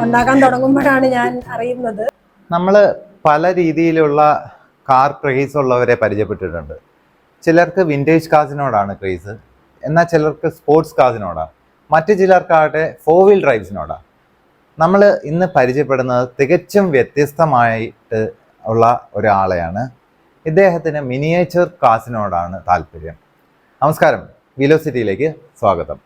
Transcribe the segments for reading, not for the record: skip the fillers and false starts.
ഉണ്ടാക്കാൻ തുടങ്ങുമ്പോഴാണ് ഞാൻ അറിയുന്നത്. നമ്മൾ പല രീതിയിലുള്ള കാർ ക്രേസ് ഉള്ളവരെ പരിചയപ്പെട്ടിട്ടുണ്ട്. ചിലർക്ക് വിൻറ്റേജ് കാർസിനോടാണ് ക്രേസ്, എന്നാൽ ചിലർക്ക് സ്പോർട്സ് കാർസിനോടാണ്, മറ്റു ചിലർക്കാകട്ടെ 4-wheel ഡ്രൈവ്സിനോടാണ്. നമ്മൾ ഇന്ന് പരിചയപ്പെടുന്നത് തികച്ചും വ്യത്യസ്തമായിട്ട് ഉള്ള ഒരാളെയാണ്. ഇദ്ദേഹത്തിന് മിനിയേച്ചർ കാർസിനോടാണ് താല്പര്യം. നമസ്കാരം, വെലോസിറ്റിയിലേക്ക് സ്വാഗതം.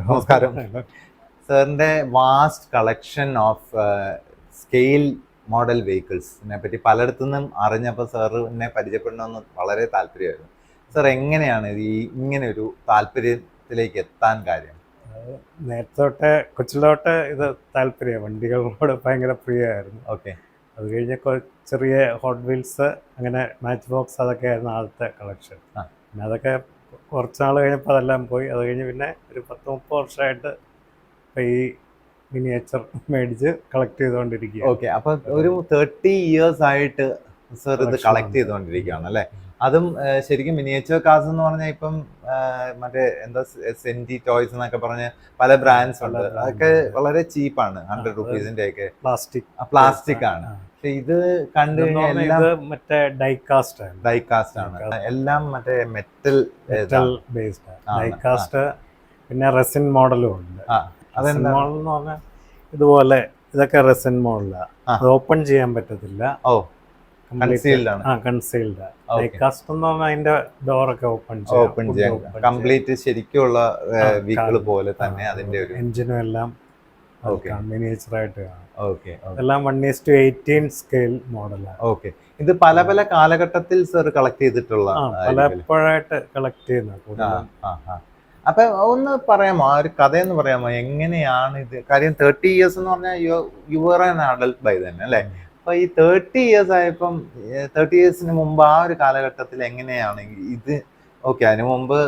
നമസ്കാരം. സാറിൻ്റെ vast collection of scale model വെഹിക്കിൾസിനെ പറ്റി പലയിടത്തുനിന്നും അറിഞ്ഞപ്പോൾ സാറിനെ പരിചയപ്പെടണമെന്ന് വളരെ താല്പര്യമായിരുന്നു. സാർ എങ്ങനെയാണ് ഇങ്ങനെ ഒരു താല്പര്യത്തിലേക്ക് എത്താൻ കാര്യം? നേരത്തോട്ടെ കൊച്ചിലോട്ട് ഇത് താല്പര്യം, വണ്ടികളോട് ഭയങ്കര പ്രിയമായിരുന്നു. ഓക്കെ. അത് കഴിഞ്ഞ ചെറിയ ഹോട്ട് വീൽസ്, അങ്ങനെ മാച്ച് ബോക്സ്, അതൊക്കെ ആയിരുന്നു ആദ്യത്തെ കളക്ഷൻ. പിന്നെ അതൊക്കെ കുറച്ച് നാൾ കഴിഞ്ഞപ്പോൾ അതെല്ലാം പോയി. അത് കഴിഞ്ഞ് പിന്നെ ഒരു 10-30 വർഷമായിട്ട് ഈ മിനിയേച്ചർ മേടിച്ച് കളക്ട് ചെയ്തുകൊണ്ടിരിക്കുക. ഓക്കെ. അപ്പോൾ ഒരു 30 years ആയിട്ട് സാർ ഇത് കളക്ട് ചെയ്തുകൊണ്ടിരിക്കുകയാണ് അല്ലേ? അതും ശരിക്കും മിനിയേച്ചർ കാർസ് എന്ന് പറഞ്ഞാൽ ഇപ്പം മറ്റേ എന്താ സെന്റി ടോയ്സ് എന്നൊക്കെ പറഞ്ഞ് പല ബ്രാൻഡ്സ് ഉണ്ട്. അതൊക്കെ വളരെ ചീപ്പാണ്, 100 rupees ഒക്കെ പ്ലാസ്റ്റിക് ആണ്. പക്ഷെ ഇത് കണ്ടു കഴിഞ്ഞാൽ മറ്റേ ഡൈകാസ്റ്റ് ആണ്, എല്ലാം മറ്റേ മെറ്റൽ ബേസ്ഡ് ഡൈകാസ്റ്റ്. പിന്നെ റെസിൻ മോഡലും ഉണ്ട്. റെസിൻ മോഡൽ എന്ന് പറഞ്ഞാൽ ഇതുപോലെ ഇതൊക്കെ റെസിൻ മോഡലാണ്. അത് ഓപ്പൺ ചെയ്യാൻ പറ്റത്തില്ല. കൺസീൽഡ്. ഡൈകാസ്റ്റ് എന്ന് പറഞ്ഞാൽ അതിന്റെ ഡോറൊക്കെ ഓപ്പൺ ചെയ്യാം. കംപ്ലീറ്റ് ശരിക്കുള്ള വീക്കിൾ പോലെ തന്നെ അതിന്റെ ഒരു എഞ്ചിനും എല്ലാം മിനിയേച്ചർ ആയിട്ട് കാണാം. എല്ലാം 1:18 സ്കെയിൽ മോഡലാണ്. ഓക്കെ. ഇത് പല പല കാലഘട്ടത്തിൽ സർ കളക്ട് ചെയ്തിട്ടുള്ള പലപ്പോഴായിട്ട് കളക്ട് ചെയ്യുന്ന. അപ്പൊ ഒന്ന് പറയാമോ, ആ ഒരു കഥയെന്ന് പറയാമോ, എങ്ങനെയാണ് ഇത്? കാര്യം 30 years എന്ന് പറഞ്ഞാൽ you are an adult by തന്നെ അല്ലേ? അപ്പൊ ഈ 30 years ആയപ്പം 30 yearsന് മുമ്പ് ആ ഒരു കാലഘട്ടത്തിൽ എങ്ങനെയാണ് ഇത്? ഓക്കെ, അതിന് മുമ്പ്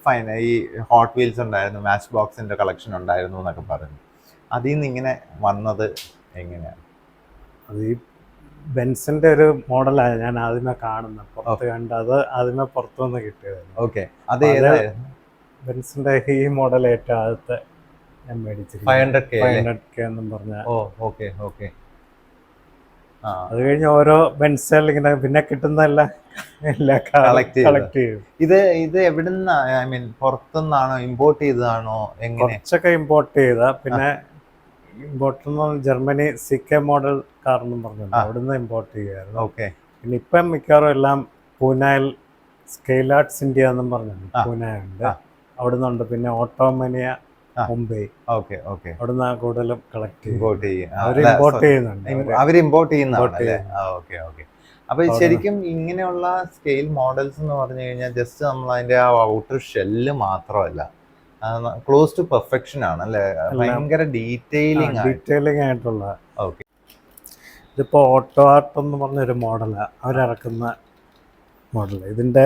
ഫൈൻ, ഈ ഹോട്ട് വീൽസ് ഉണ്ടായിരുന്നു, മാച്ച് ബോക്സിന്റെ കളക്ഷൻ ഉണ്ടായിരുന്നു എന്നൊക്കെ പറഞ്ഞു. അതിൽ നിന്ന് ഇങ്ങനെ വന്നത് എങ്ങനെയാണ്? അത് ഈ ബെൻസിന്റെ ഒരു മോഡലാണ് ഞാൻ ആദ്യമേ കാണുന്നത്, പുറത്ത് കണ്ട്. അത് ആദ്യമേ പുറത്തുനിന്ന് കിട്ടിയതായിരുന്നു. ഓക്കെ. അത് ഏതായിരുന്നു? ബെൻസിന്റെ ഈ മോഡൽ ഏറ്റവും ആദ്യത്തെ ഞാൻ മേടിച്ചിരുന്നു. 500K എന്നും പറഞ്ഞ. Okay okay. അത് കഴിഞ്ഞ് ഓരോ ബെൻസുകൾ ഇങ്ങനെ പിന്നെ കിട്ടുന്നതെല്ലാം കളക്ട് ചെയ്യും. ഇത് എവിടുന്നാ? ഐ മീൻ പുറത്തുനിന്നാണോ, ഇമ്പോർട്ട് ചെയ്തതാണോ? കുറച്ചൊക്കെ ഇമ്പോർട്ട് ചെയ്ത. പിന്നെ import Germany CK model car എന്നും പറഞ്ഞു, അവിടുന്ന് ഇമ്പോർട്ട് ചെയ്യുമായിരുന്നു. ഓക്കെ. പിന്നെ ഇപ്പം മിക്കവാറും എല്ലാം പൂനെയിൽ സ്കെയിൽ ആർട്സ് ഇന്ത്യ എന്നും പറഞ്ഞു പൂനെയുണ്ട്, അവിടുന്നുണ്ട്. പിന്നെ ഓട്ടോമനിയ മുംബൈ, അവിടുന്ന് കൂടുതലും കളക്ട് ചെയ്യുന്നുണ്ട്. അപ്പൊ ശരിക്കും ഇങ്ങനെയുള്ള സ്കെയിൽ മോഡൽസ് എന്ന് പറഞ്ഞു കഴിഞ്ഞാൽ ജസ്റ്റ് നമ്മൾ അതിന്റെ ആ ഔട്ടർ ഷെല്ല് മാത്രമല്ല, ക്ലോസ് ടു പെർഫെക്ഷൻ ആണ് അല്ലേ? ഭയങ്കര ഡീറ്റെയിലിംഗ് ആയിട്ടുള്ള. ഓക്കെ. ഇതിപ്പോ ഓട്ടോ ആർട്ട് എന്ന് പറഞ്ഞൊരു മോഡലാണ് അവരിറക്കുന്ന മോഡൽ. ഇതിന്റെ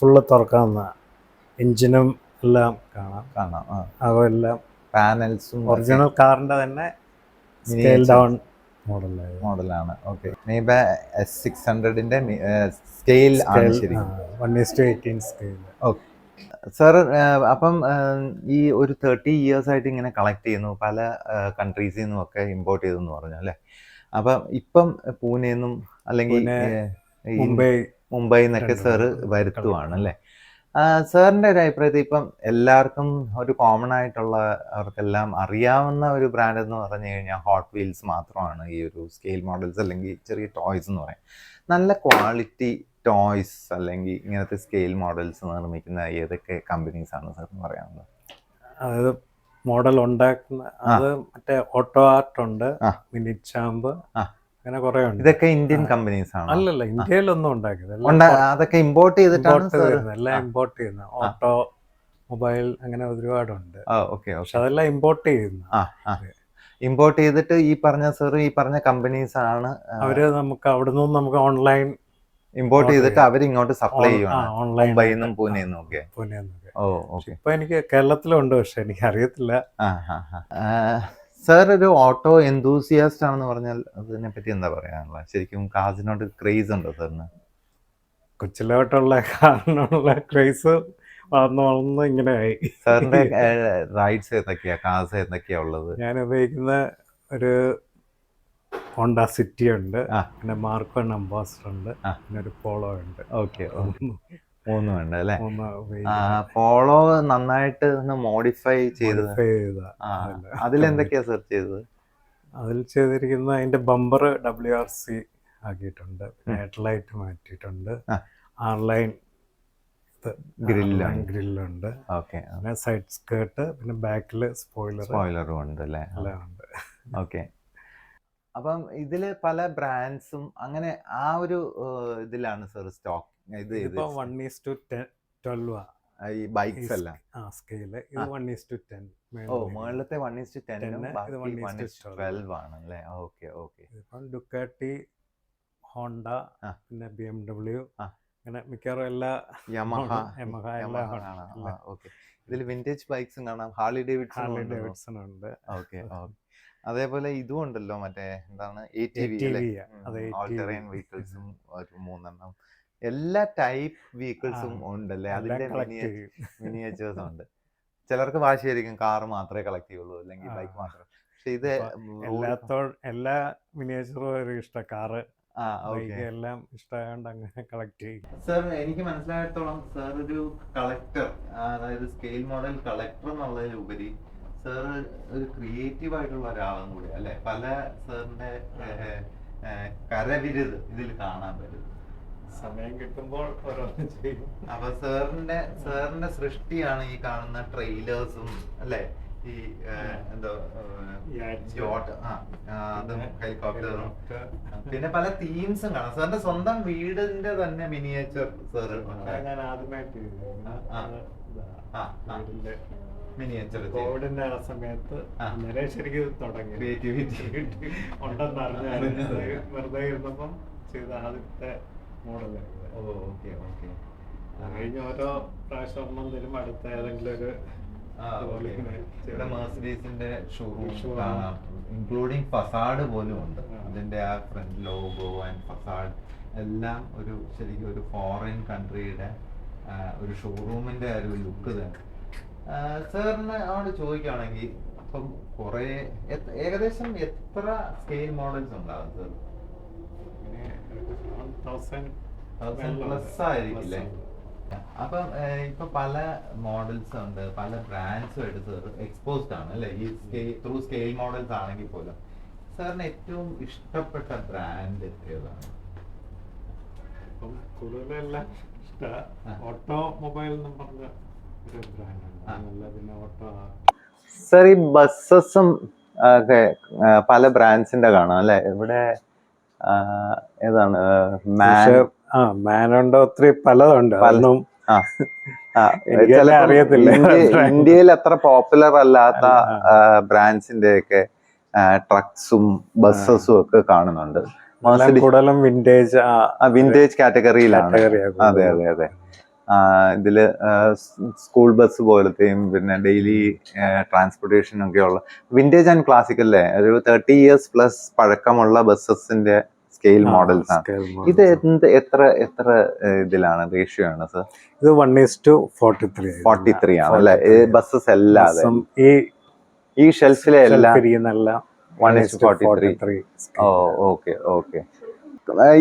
ഫുള്ള് തുറക്കാവുന്ന എഞ്ചിനും എല്ലാം കാണാം. അതെല്ലാം പാനൽസും ഒറിജിനൽ കാറിന്റെ തന്നെ സ്കെയിൽ ഡൗൺ മോഡലാണ്. ഓക്കെ. S600ന്റെ സ്കെയിൽ ആണ് ശരിക്കും 1:18 സ്കെയിൽ. ഓക്കെ. സാർ, അപ്പം ഈ ഒരു 30 years ആയിട്ട് ഇങ്ങനെ കളക്ട് ചെയ്യുന്നു, പല കൺട്രീസിൽ നിന്നും ഒക്കെ ഇമ്പോർട്ട് ചെയ്തെന്ന് പറഞ്ഞു അല്ലേ? അപ്പം ഇപ്പം പൂനെന്നും അല്ലെങ്കിൽ മുംബൈ എന്നൊക്കെ സാറ് വരുത്തുവാണ് അല്ലേ? സാറിൻ്റെ ഒരു അഭിപ്രായത്തിൽ ഇപ്പം എല്ലാവർക്കും ഒരു കോമൺ ആയിട്ടുള്ള, അവർക്കെല്ലാം അറിയാവുന്ന ഒരു ബ്രാൻഡ് എന്ന് പറഞ്ഞു കഴിഞ്ഞാൽ ഹോട്ട് വീൽസ് മാത്രമാണ്. ഈ ഒരു സ്കെയിൽ മോഡൽസ് അല്ലെങ്കിൽ ചെറിയ ടോയ്സ് എന്ന് പറയും. നല്ല ക്വാളിറ്റി ടോയ്സ് അല്ലെങ്കിൽ ഇങ്ങനത്തെ സ്കെയിൽ മോഡൽസ് നിർമ്മിക്കുന്ന ഏതൊക്കെ കമ്പനീസ് ആണ് സാർ എന്ന് പറയാനുള്ളത്? അതായത് മോഡൽ ഉണ്ടാക്കുന്ന അത് മറ്റേ ഓട്ടോ ആർട്ട് ഉണ്ട്, മിനിച്ചാമ്പ്, അങ്ങനെ കുറെ ഉണ്ട്. ഇതൊക്കെ ഇന്ത്യൻ കമ്പനീസ് ആണ്? അല്ലല്ല, ഇന്ത്യയിലൊന്നും ഉണ്ടാക്കിയത്. അതൊക്കെ ഇമ്പോർട്ട് ചെയ്തിട്ടാണ് എല്ലാം ഇമ്പോർട്ട് ചെയ്യുന്നത്. ഓട്ടോ മൊബൈൽ അങ്ങനെ ഒരുപാടുണ്ട്. പക്ഷെ അതെല്ലാം ഇമ്പോർട്ട് ചെയ്യുന്നു. ഇമ്പോർട്ട് ചെയ്തിട്ട് ഈ പറഞ്ഞ കമ്പനീസ് ആണ് അവര് നമുക്ക് അവിടെ നിന്നും നമുക്ക് ഓൺലൈൻ ഇമ്പോർട്ട് ചെയ്തിട്ട് അവർ ഇങ്ങോട്ട് സപ്ലൈ ചെയ്യുവാണ്, മുംബൈയിൽ നിന്നും പൂനെന്നും ഒക്കെ. ഇപ്പൊ എനിക്ക് കേരളത്തിലുണ്ട്, പക്ഷെ എനിക്ക് അറിയത്തില്ല. സാർ ഒരു ഓട്ടോ എന്തൂസിയാസ്റ്റ് ആണെന്ന് പറഞ്ഞാൽ അതിനെ പറ്റി എന്താ പറയാനുള്ളത്? ശരിക്കും കാർസിനോട് ക്രേസ് ഉണ്ടോ സാറിന്? കൊച്ചിലോട്ടുള്ള കാറിനുള്ള ക്രൈസ് വളർന്ന് വളർന്ന് ഇങ്ങനെ ആയി. സാറിന്റെ റൈഡ്സ് ഏതൊക്കെയാ, കാർസ് ഏതൊക്കെയാ ഉള്ളത്? ഞാൻ ഉപയോഗിക്കുന്ന ഒരു ഹോണ്ട സിറ്റി ഉണ്ട്, ആ. പിന്നെ മാർക്ക് 1 അംബാസഡർ ഉണ്ട്, ആ. പിന്നെ ഒരു പോളോ ഉണ്ട്. ഓക്കെ, മൂന്നും ഉണ്ട് അല്ലേ? മൂന്ന് പോളോ നന്നായിട്ട് ഒന്ന് മോഡിഫൈ ചെയ്ത്. modify ചെയ്തതാ. അതിലെന്തൊക്കെയാ സെർച്ച് ചെയ്തത്? അതിൽ ചെയ്തിരിക്കുന്ന അതിന്റെ ബമ്പർ WRC ആക്കിയിട്ടുണ്ട്, പിന്നെ ഹെഡ്ലൈറ്റ് മാറ്റിയിട്ടുണ്ട്, ആ. ആർലൈൻ ഗ്രില്ലാണ്. ഗ്രില്ലുണ്ട്, ഓക്കെ, പിന്നെ സൈഡ് സ്കേർട്ട്, പിന്നെ ബാക്കിൽ സ്പോയിലറും ഉണ്ട് അല്ലേ? എല്ലാം ഉണ്ട്. ഓക്കെ. അപ്പം ഇതില് പല ബ്രാൻഡ്സും അങ്ങനെ ആ ഒരു ഇതിലാണ് സർ സ്റ്റോക്ക് ഇത് ഇതിപ്പോ 1:12 ഈ ബൈക്സ് എല്ലാം. സ്കെയില് ഇത് 1:10. മുകളിലത്തെ 1:10 ഇത് 1:12 ആണ് അല്ലേ? Okay, okay. ഇപ്പം ഡുക്കാട്ടി, ഹോണ്ട, ആ. പിന്നെ BMW, ആ. അങ്ങനെ മിക്കവാറും എല്ലാ യമഹ എല്ലാം ആണ്. ഓക്കെ. ഇതിൽ വിന്റേജ് ബൈക്സും കാണാം, ഹാർലി ഡേവിഡ്സൺ ഉണ്ട്. Okay, okay. അതേപോലെ ഇതും ഉണ്ടല്ലോ, മറ്റേ എന്താണ് ATV, ഓൾ ടെറൈൻ വെഹിക്കിൾസും ഒരു 3 എല്ലാ ടൈപ്പ് വെഹിക്കിൾസും ഉണ്ടല്ലേ? അതിന്റെ മിനിയേച്ചേഴ്സ് ഉണ്ട്. ചിലർക്ക് വാശിയായിരിക്കും കാർ മാത്രമേ കളക്ട് ചെയ്യുള്ളൂ അല്ലെങ്കിൽ ബൈക്ക് മാത്രം. പക്ഷെ ഇത് എല്ലാ മിനിയേച്ചറും ഇഷ്ടം, കാറ് ഓക്കെ എല്ലാം ഇഷ്ടമായോണ്ട് അങ്ങനെ കളക്ട് ചെയ്യും. സർ, എനിക്ക് മനസ്സിലായിടത്തോളം സർ ഒരു കളക്ടർ, അതായത് സ്കെയിൽ മോഡൽ കളക്ടർ എന്നുള്ളതിലുപരി സർ ഒരു ക്രിയേറ്റീവ് ആയിട്ടുള്ള ഒരാളും കൂടി അല്ലെ? പല സാറിന്റെ കരവിരുത് ഇതിൽ കാണാൻ പറ്റും. സമയം കിട്ടുമ്പോൾ ഓരോന്ന് ചെയ്യും. അപ്പൊ സാറിന്റെ സൃഷ്ടിയാണ് ഈ കാണുന്ന ട്രെയിലേഴ്സും അല്ലെ? ഈ എന്തോ അതും ഹെലികോപ്റ്ററും പിന്നെ പല തീംസും കാണാം. സാറിന്റെ സ്വന്തം വീടിന്റെ തന്നെ മിനിയേച്ചർ സാർ ഞാൻ ആദ്യമായിട്ട് മിനിയേച്ചർ കോവിഡിന്റെ ആ സമയത്ത് അന്നേരം ശരിക്കും തുടങ്ങി ക്രിയേറ്റിവിറ്റി ഉണ്ടെന്ന് അറിഞ്ഞു വെറുതെ ഇരുന്നപ്പം ചെയ്ത ആദ്യത്തെ മോഡലായിരുന്നു. Okay, okay. കഴിഞ്ഞ ഓരോ പ്രാവശ്യം ഒന്നും തരും അടുത്ത ഏതെങ്കിലും ഒരു ഇവിടെ മെർസിഡീസിന്റെ ഷോറൂം കാണാം, ഇൻക്ലൂഡിങ് ഫസാഡ് പോലും ഉണ്ട്. അതിന്റെ ആ ഫ്രണ്ട് ലോഗോ ആൻഡ് ഫസാഡ് എല്ലാം ഒരു ശരിക്കും ഒരു ഫോറിൻ കൺട്രിയുടെ ഒരു ഷോറൂമിന്റെ ഒരു ലുക്ക് തന്നെ. സാറിന് അവിടെ ചോദിക്കുകയാണെങ്കിൽ ഇപ്പം കുറെ ഏകദേശം എത്ര സ്കെയിൽ മോഡൽസ് ഉണ്ടാകും സർ? 1000 പ്ലസ് ആയിരിക്കില്ലേ? അപ്പം ഇപ്പൊ പല മോഡൽസ് ഉണ്ട്, പല ബ്രാൻഡ്സും എടുത്ത് എക്സ്പോസ്ഡ് ആണ് അല്ലെ? ഈ ത്രൂ സ്കെയിൽ മോഡൽസ് ആണെങ്കിൽ പോലും സാറിന് ഏറ്റവും ഇഷ്ടപ്പെട്ട ബ്രാൻഡ് ഏതാണ്? കൂടുതലെല്ലാം ഇഷ്ടമാണ്. ഓട്ടോമൊബൈൽ എന്ന് പറഞ്ഞ ഒരു ബ്രാൻഡാണ്. പിന്നെ ഓട്ടോ സർ, ഈ ബസ്സസും ഒക്കെ പല ബ്രാൻഡ്സിന്റെ കാണാം അല്ലെ? ഇവിടെ ഏതാണ്? മാനുണ്ട്, ഒത്തിരി പലതുണ്ട്. അറിയത്തില്ല. ഇന്ത്യയിൽ അത്ര പോപ്പുലർ അല്ലാത്ത ബ്രാൻഡ്സിന്റെ ഒക്കെ ട്രക്സും ബസ്സസും ഒക്കെ കാണുന്നുണ്ട്. കൂടുതലും വിന്റേജ് കാറ്റഗറിയിലാണ്. അതെ, അതെ, അതെ. ഇതില് സ്കൂൾ ബസ് പോലത്തെയും പിന്നെ ഡെയിലി ട്രാൻസ്പോർട്ടേഷൻ ഒക്കെയുള്ള വിന്റേജ് ആൻഡ് ക്ലാസിക് അല്ലേ? ഒരു 30 years പ്ലസ് പഴക്കമുള്ള ബസ്സസിന്റെ സ്കെയിൽ മോഡൽസ് ആണ്. ഇത് എത്ര ഇതിലാണ്, റേഷ്യോ ആണ് സർ? ഇത് 1:43 ആണ് അല്ലെ? ബസ്സസ് എല്ലാം ഈ ഷെൽഫിലെ എല്ലാം 1:43. Okay, okay.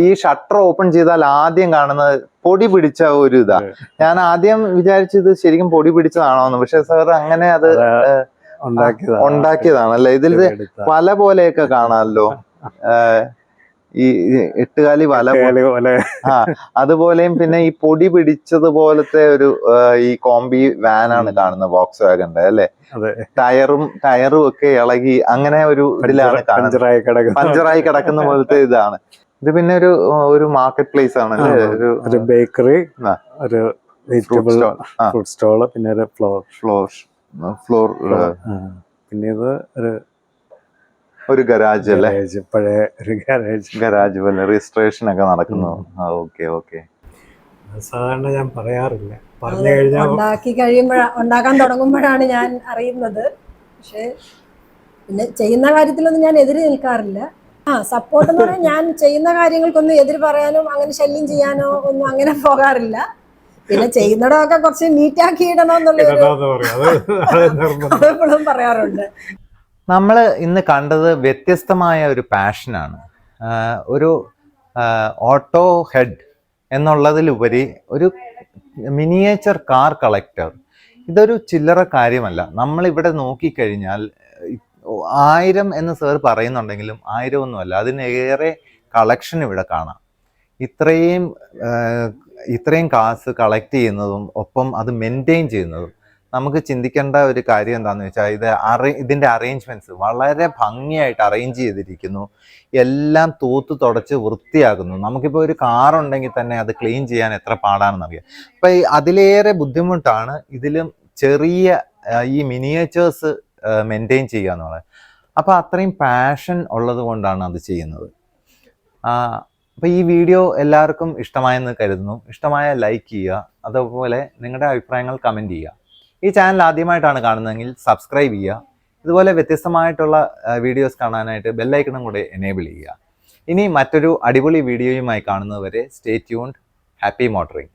ഈ ഷട്ടർ ഓപ്പൺ ചെയ്താൽ ആദ്യം കാണുന്നത് പൊടി പിടിച്ച ഒരു ഇതാ. ഞാൻ ആദ്യം വിചാരിച്ചത് ശരിക്കും പൊടി പിടിച്ചതാണോന്ന്, പക്ഷെ സാർ അങ്ങനെ അത് ഉണ്ടാക്കിയതാണല്ലേ? ഇതിൽ വല പോലെയൊക്കെ കാണാമല്ലോ, ഈ 8 വല പോലെ. അതുപോലെയും പിന്നെ ഈ പൊടി പിടിച്ചതുപോലത്തെ ഒരു ഈ കോംബി വാനാണ് കാണുന്നത്, വോക്സ് വാഗന്റെ അല്ലെ? ടയറും ഒക്കെ ഇളകി അങ്ങനെ ഒരു ഇതിലാണ് കാണുന്നത്, പഞ്ചറായി കിടക്കുന്ന പോലത്തെ ഇതാണ്. ഇത് പിന്നെ ഒരു മാർക്കറ്റ് പ്ലേസ് ആണ്, ഒരു ബേക്കറി, ഒരു വെജിറ്റബിൾ ഫ്രൂട്ട് സ്റ്റോള്, പിന്നെ ഒരു ഫ്ലോർ, പിന്നെ ഇത് ഒരു ഗരാജ് അല്ലേ? പഴയ ഒരു ഗരാജ് പോലെ രജിസ്ട്രേഷൻ ഒക്കെ നടക്കുന്നു. Okay, okay. സാധാരണ ഞാൻ പറയാറില്ല, പറഞ്ഞു കഴിഞ്ഞാൽ ഉണ്ടാക്കാൻ തുടങ്ങുമ്പോഴാണ് ഞാൻ അറിയുന്നത്. പക്ഷെ പിന്നെ ചെയ്യുന്ന കാര്യത്തിലൊന്നും ഞാൻ എതിര് നിൽക്കാറില്ല. സപ്പോർട്ട് എന്ന് പറഞ്ഞാൽ ഞാൻ ചെയ്യുന്ന കാര്യങ്ങൾക്കൊന്നും എതിര് പറയാനോ അങ്ങനെ ശല്യം ചെയ്യാനോ ഒന്നും അങ്ങനെ പോകാറില്ല. പിന്നെ ചെയ്യുന്നിടമൊക്കെ കുറച്ച് നീറ്റാക്കി ഇടണമെന്നുള്ള എപ്പോഴും പറയാറുണ്ട്. നമ്മൾ ഇന്ന് കണ്ടത് വ്യത്യസ്തമായ ഒരു പാഷനാണ്. ഒരു ഓട്ടോ ഹെഡ് എന്നുള്ളതിലുപരി ഒരു മിനിയേച്ചർ കാർ കളക്ടർ. ഇതൊരു ചില്ലറ കാര്യമല്ല. നമ്മളിവിടെ നോക്കിക്കഴിഞ്ഞാൽ 1000 എന്ന് സാർ പറയുന്നുണ്ടെങ്കിലും 1000 ഒന്നുമല്ല, അതിനേറെ കളക്ഷൻ ഇവിടെ കാണാം. ഇത്രയും കാശ് കളക്ട് ചെയ്യുന്നതും ഒപ്പം അത് മെയിൻറ്റെയിൻ ചെയ്യുന്നതും നമുക്ക് ചിന്തിക്കേണ്ട ഒരു കാര്യം എന്താണെന്ന് വെച്ചാൽ ഇതിൻ്റെ അറേഞ്ച്മെൻറ്റ്സ് വളരെ ഭംഗിയായിട്ട് അറേഞ്ച് ചെയ്തിരിക്കുന്നു. എല്ലാം തൂത്ത് തുടച്ച് വൃത്തിയാക്കുന്നു. നമുക്കിപ്പോൾ ഒരു കാറുണ്ടെങ്കിൽ തന്നെ അത് ക്ലീൻ ചെയ്യാൻ എത്ര പാടാണെന്നറിയാം. അപ്പം അതിലേറെ ബുദ്ധിമുട്ടാണ് ഇതിലും ചെറിയ ഈ മിനിയേച്ചേഴ്സ് മെയിൻറ്റെയിൻ ചെയ്യുക എന്നുള്ളത്. അപ്പോൾ അത്രയും പാഷൻ ഉള്ളത് കൊണ്ടാണ് അത് ചെയ്യുന്നത്. അപ്പോൾ ഈ വീഡിയോ എല്ലാവർക്കും ഇഷ്ടമായെന്ന് കരുതുന്നു. ഇഷ്ടമായ ലൈക്ക് ചെയ്യുക, അതുപോലെ നിങ്ങളുടെ അഭിപ്രായങ്ങൾ കമൻറ്റ് ചെയ്യുക. ഈ ചാനൽ ആദ്യമായിട്ടാണ് കാണുന്നതെങ്കിൽ സബ്സ്ക്രൈബ് ചെയ്യുക. ഇതുപോലെ വ്യത്യസ്തമായിട്ടുള്ള വീഡിയോസ് കാണാനായിട്ട് ബെല്ലൈക്കണും കൂടെ എനേബിൾ ചെയ്യുക. ഇനി മറ്റൊരു അടിപൊളി വീഡിയോയുമായി കാണുന്നതുവരെ സ്റ്റേ ട്യൂൺഡ്. Happy motoring.